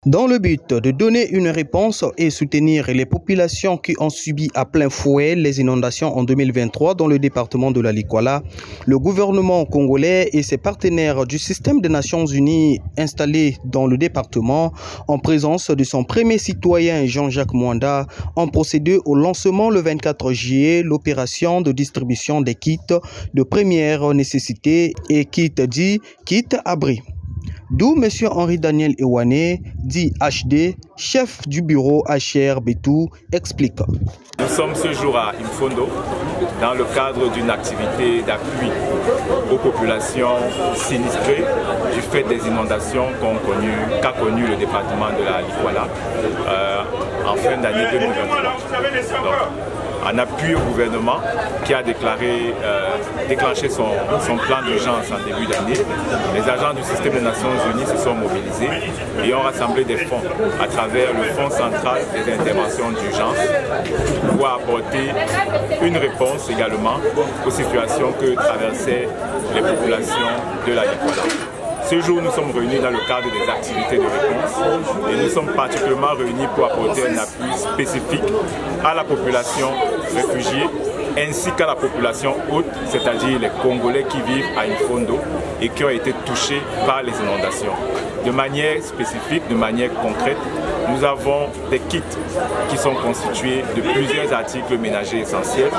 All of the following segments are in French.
Dans le but de donner une réponse et soutenir les populations qui ont subi à plein fouet les inondations en 2023 dans le département de la Likwala, le gouvernement congolais et ses partenaires du système des Nations Unies installés dans le département, en présence de son premier citoyen Jean-Jacques Mwanda, ont procédé au lancement le 24 juillet l'opération de distribution des kits de première nécessité et kits abri. D'où M. Henri Daniel Ewane, dit HD, chef du bureau HR Betou, explique. Nous sommes ce jour à Infondo dans le cadre d'une activité d'appui aux populations sinistrées du fait des inondations qu'a connu le département de la Likwala en fin d'année 2023. Donc, en appui au gouvernement qui a déclenché son plan d'urgence en début d'année, les agents du système des Nations Unies se sont mobilisés et ont rassemblé des fonds à travers le Fonds central des interventions d'urgence pour apporter une réponse également aux situations que traversaient les populations de la Likwala. Ce jour, nous sommes réunis dans le cadre des activités de réponse et nous sommes particulièrement réunis pour apporter un appui spécifique à la population réfugiée ainsi qu'à la population haute, c'est-à-dire les Congolais qui vivent à Infondo et qui ont été touchés par les inondations. De manière spécifique, de manière concrète, nous avons des kits qui sont constitués de plusieurs articles ménagers essentiels,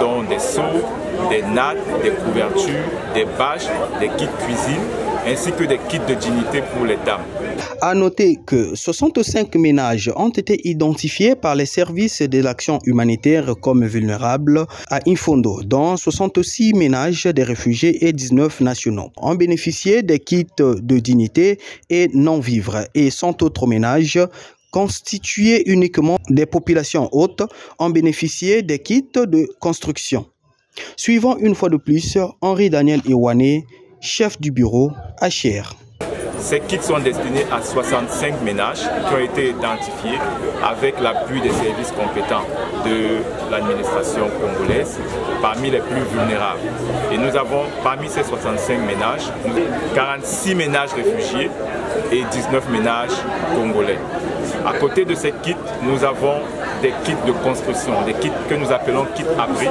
dont des seaux, des nattes, des couvertures, des bâches, des kits cuisine, ainsi que des kits de dignité pour les dames. À noter que 65 ménages ont été identifiés par les services de l'action humanitaire comme vulnérables à Infondo, dont 66 ménages des réfugiés et 19 nationaux ont bénéficié des kits de dignité et non-vivres et 100 autres ménages constitués uniquement des populations hautes ont bénéficié des kits de construction. Suivant une fois de plus Henri Daniel Ewane, chef du bureau HR. Ces kits sont destinés à 65 ménages qui ont été identifiés avec l'appui des services compétents de l'administration congolaise parmi les plus vulnérables. Et nous avons parmi ces 65 ménages, 46 ménages réfugiés et 19 ménages congolais. À côté de ces kits, nous avons des kits de construction, des kits que nous appelons kits abri,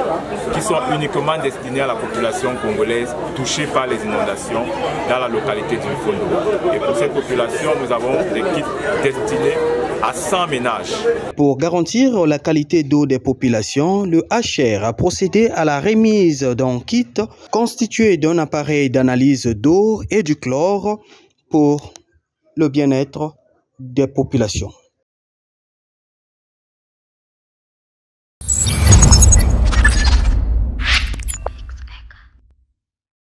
qui sont uniquement destinés à la population congolaise touchée par les inondations dans la localité d'Infondo. Et pour cette population, nous avons des kits destinés à 100 ménages. Pour garantir la qualité d'eau des populations, le HR a procédé à la remise d'un kit constitué d'un appareil d'analyse d'eau et du chlore pour le bien-être des populations.